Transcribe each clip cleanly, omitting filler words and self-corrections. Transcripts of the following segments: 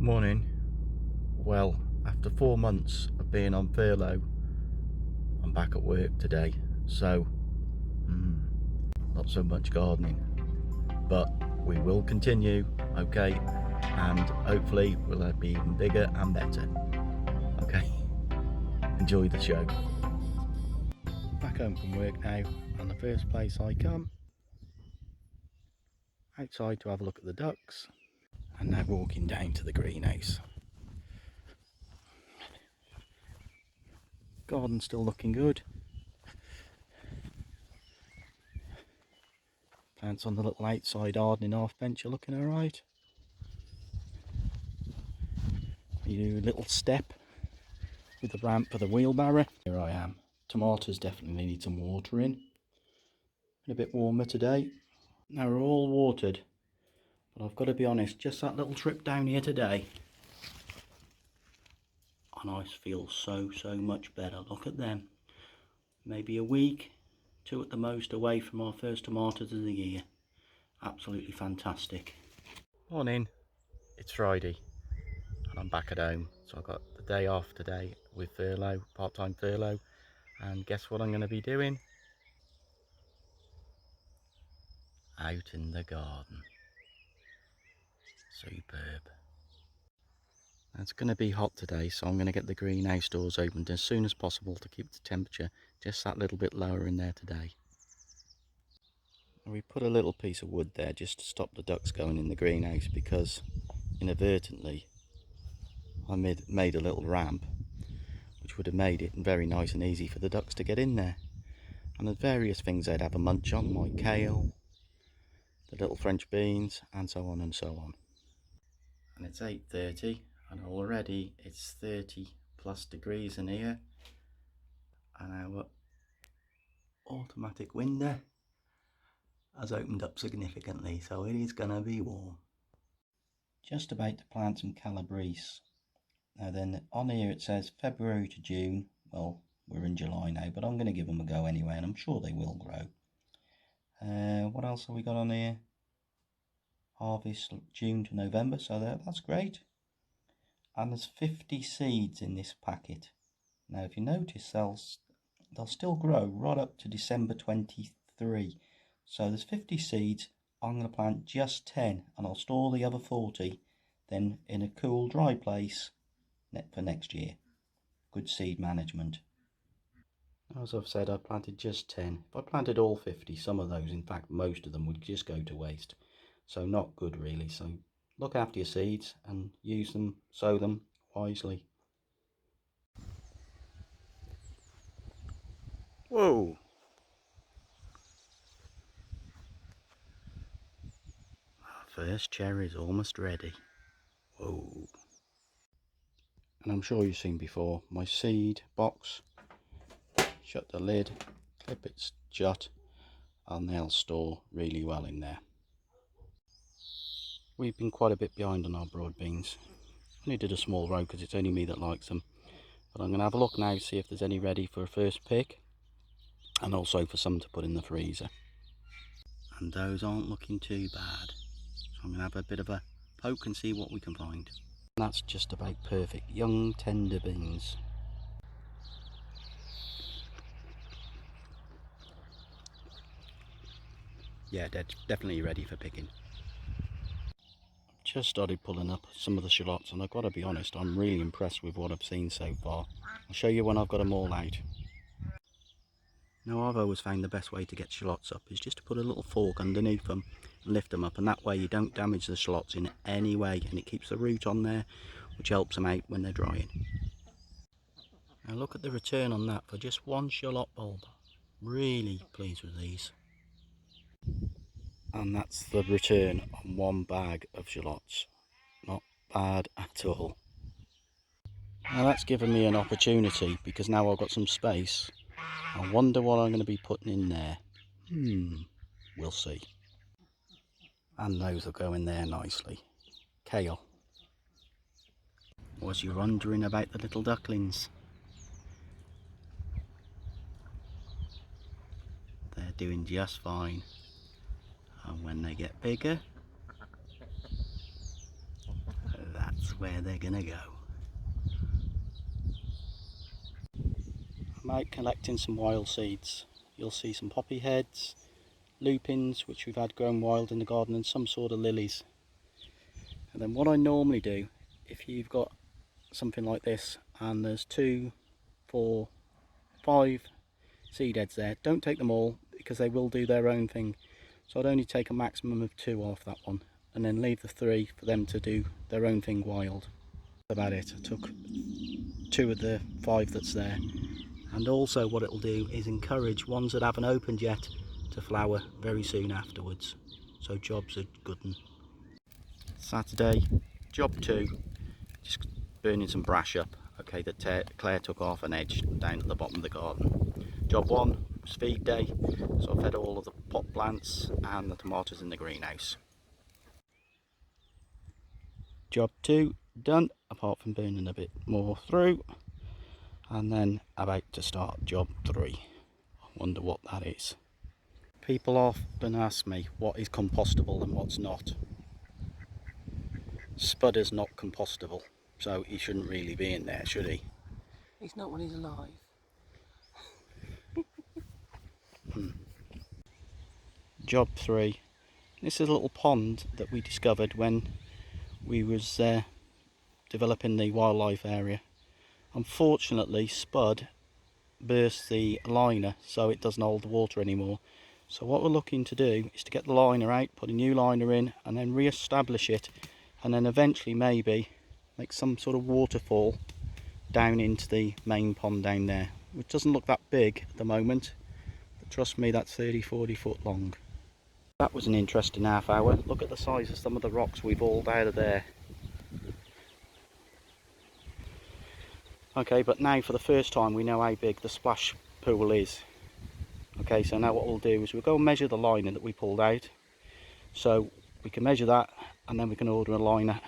Morning. Well, after 4 months of being on furlough, I'm back at work today, so not so much gardening, but we will continue, okay, and hopefully we'll be even bigger and better. Okay, enjoy the show. Back home from work now, and the first place I come outside to have a look at the ducks, and now walking down to the greenhouse. Garden's still looking good. Plants on the little outside hardening half bench are looking alright. You do a little step with the ramp for the wheelbarrow. Here I am. Tomatoes definitely need some watering. Been a bit warmer today. Now we're all watered, but I've got to be honest, just that little trip down here today, and I feel so much better. Look at them. Maybe a week, 2 at the most away from our first tomatoes of the year. Absolutely fantastic. Morning. It's Friday and I'm back at home. So I've got the day off today with furlough, part-time furlough. And guess what I'm going to be doing? Out in the garden. Superb. It's going to be hot today, so I'm going to get the greenhouse doors opened as soon as possible to keep the temperature just that little bit lower in there today. And we put a little piece of wood there just to stop the ducks going in the greenhouse, because inadvertently I made a little ramp which would have made it very nice and easy for the ducks to get in there. And there's various things they'd have a munch on, like kale, the little French beans, and so on and so on. And it's 8:30 and already it's 30 plus degrees in here, and our automatic window has opened up significantly, so it is going to be warm. Just about to plant some calabrese. Now then, on here it says February to June. Well, we're in July now, but I'm going to give them a go anyway, and I'm sure they will grow. What else have we got on here? Harvest June to November, so that's great. And there's 50 seeds in this packet. Now if you notice, they'll still grow right up to December 23. So there's 50 seeds. I'm going to plant just 10, and I'll store the other 40 then in a cool, dry place for next year. Good seed management. As I've said, I planted just 10. If I planted all 50, some of those, in fact most of them, would just go to waste. So not good really. So look after your seeds and use them, sow them wisely. Whoa! Our first cherry's almost ready. Whoa! And I'm sure you've seen before, my seed box, shut the lid, clip it shut, and they'll store really well in there. We've been quite a bit behind on our broad beans. Only did a small row because it's only me that likes them. But I'm going to have a look now, see if there's any ready for a first pick, and also for some to put in the freezer. And those aren't looking too bad. So I'm going to have a bit of a poke and see what we can find. And that's just about perfect. Young tender beans. Yeah, they're definitely ready for picking. Just started pulling up some of the shallots, and I've got to be honest, I'm really impressed with what I've seen so far. I'll show you when I've got them all out. Now, I've always found the best way to get shallots up is just to put a little fork underneath them and lift them up, and that way you don't damage the shallots in any way, and it keeps the root on there, which helps them out when they're drying. Now look at the return on that for just one shallot bulb. Really pleased with these. And that's the return on one bag of shallots. Not bad at all. Now that's given me an opportunity, because now I've got some space. I wonder what I'm going to be putting in there. We'll see. And those will go in there nicely. Kale. Was you wondering about the little ducklings? They're doing just fine. And when they get bigger, that's where they're gonna go. I'm out collecting some wild seeds. You'll see some poppy heads, lupins, which we've had grown wild in the garden, and some sort of lilies. And then what I normally do, if you've got something like this and there's 2, 4, 5 seed heads there, don't take them all because they will do their own thing. So I'd only take a maximum of 2 off that one and then leave the 3 for them to do their own thing wild. That's about it. I took 2 of the 5 that's there. And also what it'll do is encourage ones that haven't opened yet to flower very soon afterwards. So job's a good one. Saturday, job 2, just burning some brash up, okay, that Claire took off an edge down at the bottom of the garden. Job 1 was feed day, so I fed all of the pot plants and the tomatoes in the greenhouse. Job 2 done, apart from burning a bit more through, and then about to start job 3. I wonder what that is. People often ask me what is compostable and what's not. Spud is not compostable, so he shouldn't really be in there, should he? He's not when he's alive. Job 3. This is a little pond that we discovered when we was developing the wildlife area. Unfortunately, Spud burst the liner, so it doesn't hold the water anymore. So what we're looking to do is to get the liner out, put a new liner in, and then re-establish it, and then eventually maybe make some sort of waterfall down into the main pond down there, which doesn't look that big at the moment, but trust me, that's 30-40 foot long. That was an interesting half hour. Look at the size of some of the rocks we've hauled out of there. Okay, but now for the first time we know how big the splash pool is. Okay, so now what we'll do is we'll go and measure the liner that we pulled out, so we can measure that and then we can order a liner,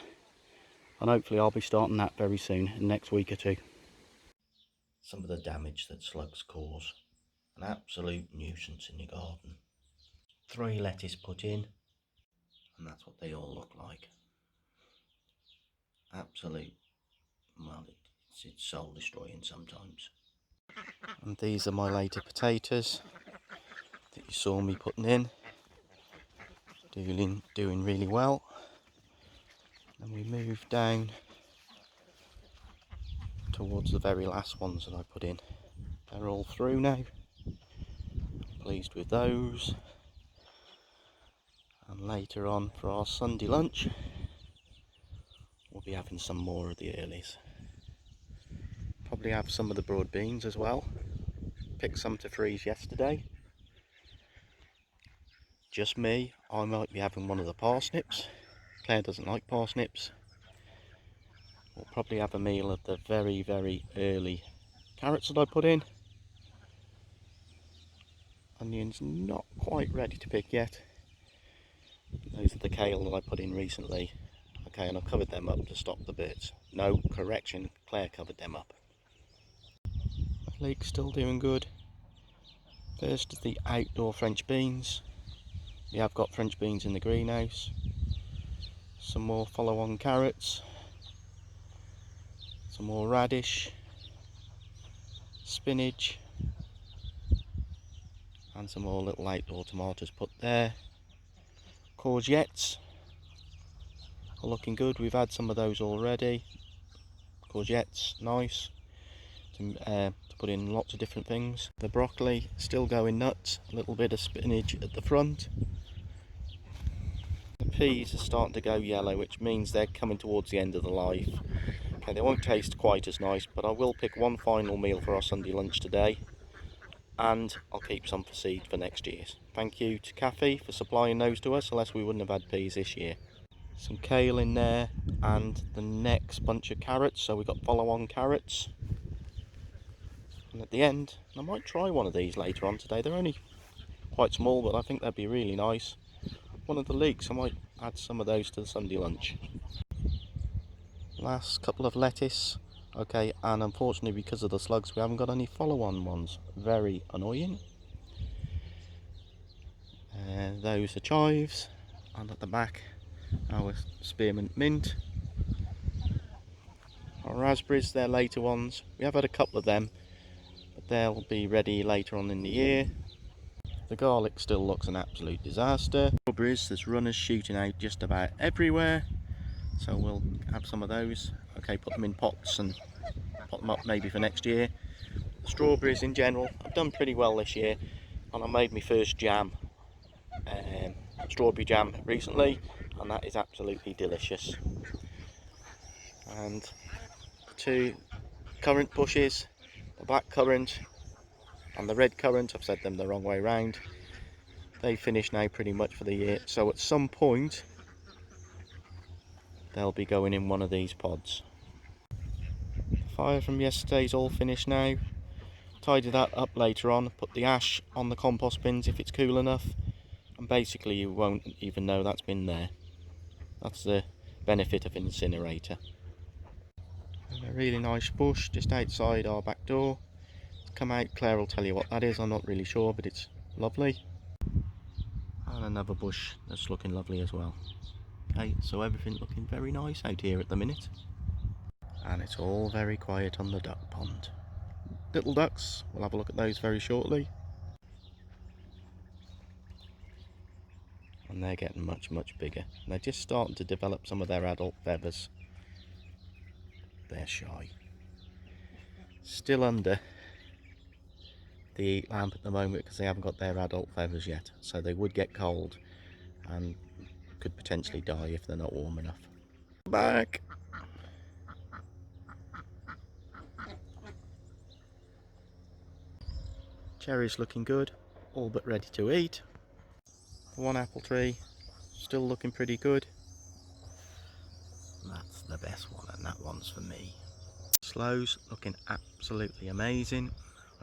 and hopefully I'll be starting that very soon, in the next week or 2. Some of the damage that slugs cause, an absolute nuisance in your garden. 3 lettuce put in, and that's what they all look like. Absolute, well, it's soul destroying sometimes. And these are my later potatoes that you saw me putting in, doing really well. And we move down towards the very last ones that I put in. They're all through now. Pleased with those. And later on for our Sunday lunch, we'll be having some more of the earlies. Probably have some of the broad beans as well. Picked some to freeze yesterday. Just me, I might be having one of the parsnips. Claire doesn't like parsnips. We'll probably have a meal of the very, very early carrots that I put in. Onions not quite ready to pick yet. Those are the kale that I put in recently. Okay, and I've covered them up to stop the birds. No, correction, Claire covered them up. Leeks still doing good. First is the outdoor French beans. We have got French beans in the greenhouse. Some more follow-on carrots. Some more radish. Spinach. And some more little outdoor tomatoes put there. Courgettes are looking good. We've had some of those already. Courgettes, nice. To put in lots of different things. The broccoli still going nuts. A little bit of spinach at the front. The peas are starting to go yellow, which means they're coming towards the end of the life. Okay, they won't taste quite as nice, but I will pick one final meal for our Sunday lunch today, and I'll keep some for seed for next year. Thank you to Kathy for supplying those to us, unless we wouldn't have had peas this year. Some kale in there, and the next bunch of carrots, so we've got follow-on carrots. And at the end, I might try one of these later on today. They're only quite small, but I think they'd be really nice. One of the leeks, I might add some of those to the Sunday lunch. Last couple of lettuce. Okay, and unfortunately because of the slugs we haven't got any follow-on ones. Very annoying. Those are chives, and at the back our spearmint mint. Our raspberries, they're later ones. We have had a couple of them, but they'll be ready later on in the year. The garlic still looks an absolute disaster. Strawberries, there's runners shooting out just about everywhere, so we'll have some of those. Okay, put them in pots and pot them up maybe for next year. The strawberries in general, I've done pretty well this year, and I made my first jam, strawberry jam recently, and that is absolutely delicious. And the two currant bushes, the black currant and the red currant, I've said them the wrong way round, they finish now pretty much for the year, so at some point they'll be going in one of these pods. The fire from yesterday's all finished now. Tidy that up later on, put the ash on the compost bins if it's cool enough, and basically you won't even know that's been there. That's the benefit of Incinerator. And a really nice bush just outside our back door. Come out, Claire will tell you what that is, I'm not really sure, but it's lovely. And another bush that's looking lovely as well. Okay, so everything looking very nice out here at the minute. And it's all very quiet on the duck pond. Little ducks, we'll have a look at those very shortly. And they're getting much bigger. They're just starting to develop some of their adult feathers. They're shy. Still under the heat lamp at the moment because they haven't got their adult feathers yet, so they would get cold and could potentially die if they're not warm enough. Back! Cherries looking good, all but ready to eat. One apple tree, still looking pretty good. That's the best one, and that one's for me. Sloes looking absolutely amazing.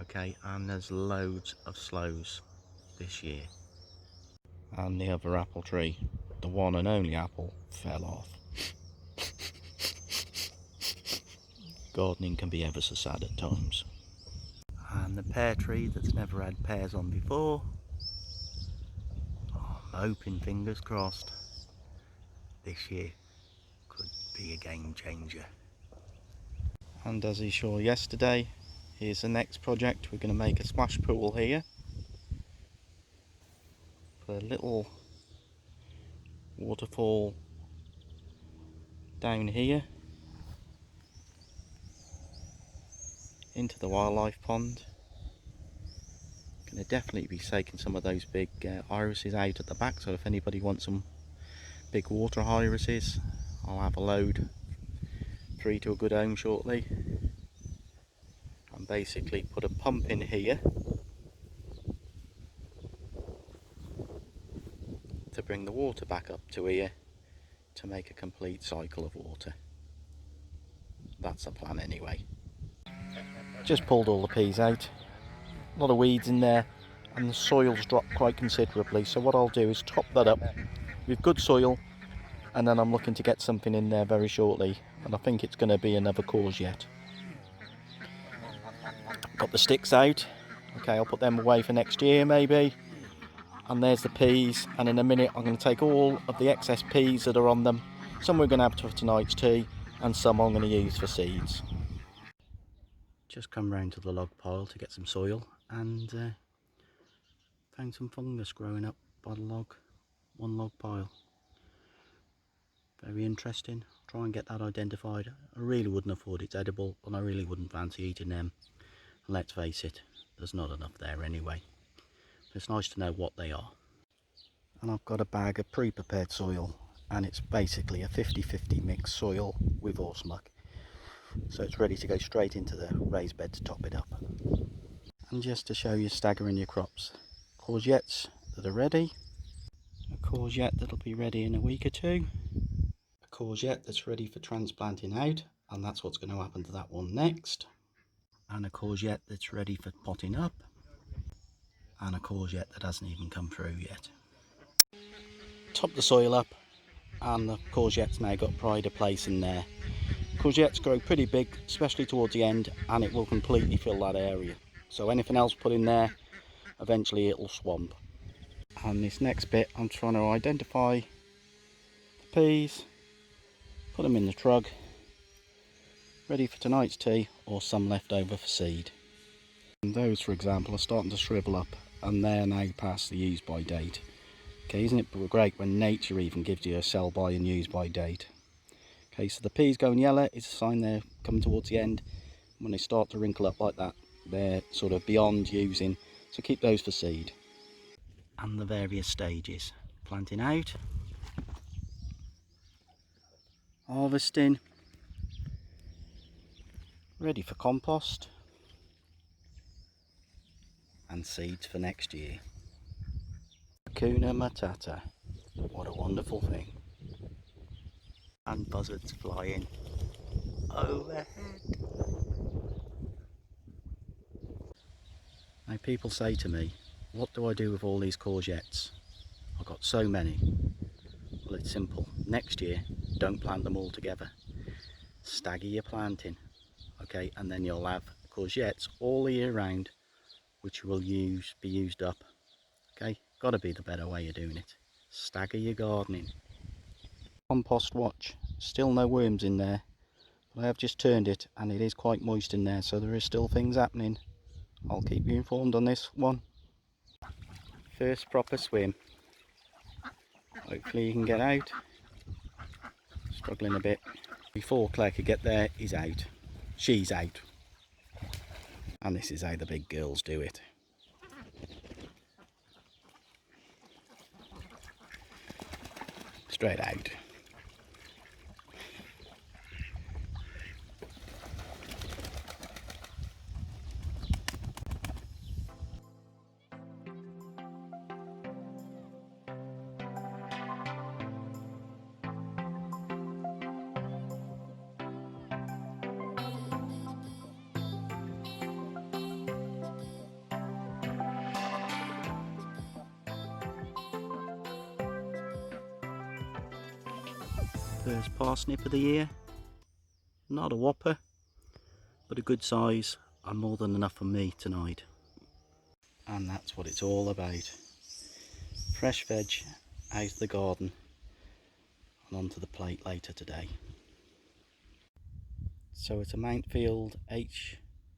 Okay, and there's loads of sloes this year. And the other apple tree, the one and only apple, fell off. Gardening can be ever so sad at times. And the pear tree that's never had pears on before. Oh, I'm hoping, fingers crossed, this year could be a game changer. And as you saw yesterday, here's the next project. We're going to make a splash pool here. Put a little waterfall down here into the wildlife pond. Going to definitely be taking some of those big irises out at the back, so if anybody wants some big water irises, I'll have a load free to a good home shortly. And basically put a pump in here to bring the water back up to here to make a complete cycle of water. That's the plan anyway. Just pulled all the peas out. A lot of weeds in there, and the soil's dropped quite considerably, so what I'll do is top that up with good soil, and then I'm looking to get something in there very shortly, and I think it's going to be another courgette. Got the sticks out. Okay, I'll put them away for next year maybe. And there's the peas, and in a minute I'm going to take all of the excess peas that are on them. Some we're going to have for tonight's tea, and some I'm going to use for seeds. Just come round to the log pile to get some soil, and found some fungus growing up by the one log pile. Very interesting. Try and get that identified. I really wouldn't have thought it's edible, and I really wouldn't fancy eating them. And let's face it, there's not enough there anyway. It's nice to know what they are. And I've got a bag of pre-prepared soil, and it's basically a 50-50 mixed soil with horse muck. So it's ready to go straight into the raised bed to top it up. And just to show you staggering your crops, courgettes that are ready, a courgette that'll be ready in a week or two, a courgette that's ready for transplanting out, and that's what's going to happen to that one next, and a courgette that's ready for potting up, and a courgette that hasn't even come through yet. Top the soil up, and the courgette's now got pride of place in there. Courgettes grow pretty big, especially towards the end, and it will completely fill that area. So anything else put in there, eventually it'll swamp. And this next bit, I'm trying to identify the peas, put them in the trug, ready for tonight's tea or some left over for seed. And those, for example, are starting to shrivel up and they're now past the use by date. Okay, isn't it great when nature even gives you a sell by and use by date? Okay, so the peas going yellow is a sign they're coming towards the end. When they start to wrinkle up like that, they're sort of beyond using, so keep those for seed. And the various stages: planting out, harvesting, ready for compost, and seeds for next year. Hakuna Matata, what a wonderful thing. And buzzards flying overhead. Now people say to me, what do I do with all these courgettes? I've got so many. Well, it's simple. Next year, don't plant them all together. Stagger your planting, okay, and then you'll have courgettes all the year round, which will be used up. Okay, got to be the better way of doing it. Stagger your gardening. Compost watch. Still no worms in there, but I have just turned it and it is quite moist in there, so there is still things happening. I'll keep you informed on this one. First proper swim. Hopefully you can get out. Struggling a bit. Before Claire could get there, he's out. She's out. And this is how the big girls do it. Straight out. First parsnip of the year. Not a whopper, but a good size and more than enough for me tonight. And that's what it's all about. Fresh veg out of the garden and onto the plate later today. So it's a Mountfield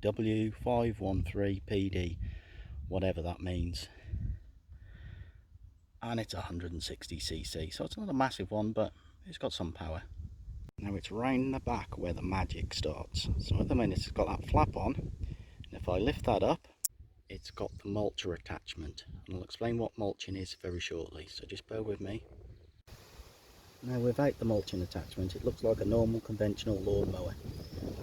HW513PD, whatever that means. And it's 160cc, so it's not a massive one, but it's got some power. Now it's round the back where the magic starts. So at the minute it's got that flap on, and if I lift that up, it's got the mulcher attachment. And I'll explain what mulching is very shortly, so just bear with me. Now without the mulching attachment, it looks like a normal conventional lawnmower.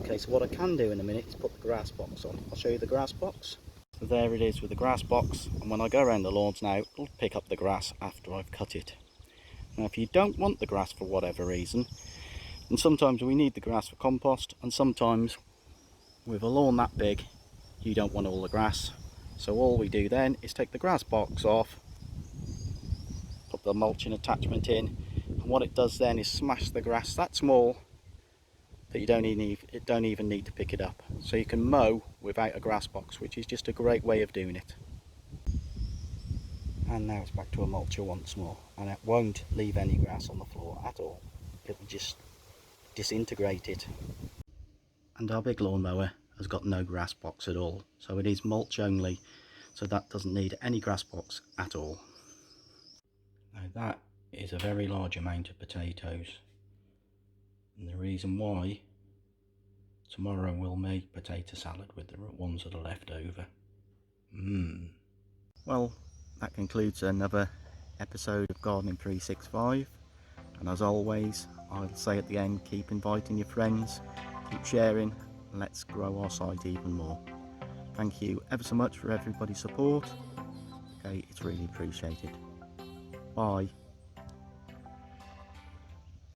Okay, so what I can do in a minute is put the grass box on. I'll show you the grass box. So there it is with the grass box, and when I go around the lawns now, it'll pick up the grass after I've cut it. Now if you don't want the grass for whatever reason, and sometimes we need the grass for compost, and sometimes with a lawn that big you don't want all the grass, so all we do then is take the grass box off, put the mulching attachment in, and what it does then is smash the grass that small that you don't even need to pick it up, so you can mow without a grass box, which is just a great way of doing it. And now it's back to a mulcher once more, and it won't leave any grass on the floor at all. It'll just disintegrate it. And our big lawnmower has got no grass box at all, so it is mulch only, so that doesn't need any grass box at all. Now that is a very large amount of potatoes, and the reason why, tomorrow we'll make potato salad with the ones that are left over. Well, that concludes another episode of Gardening 365, and as always I'll say at the end, keep inviting your friends, keep sharing, and let's grow our site even more. Thank you ever so much for everybody's support. Okay, it's really appreciated. Bye.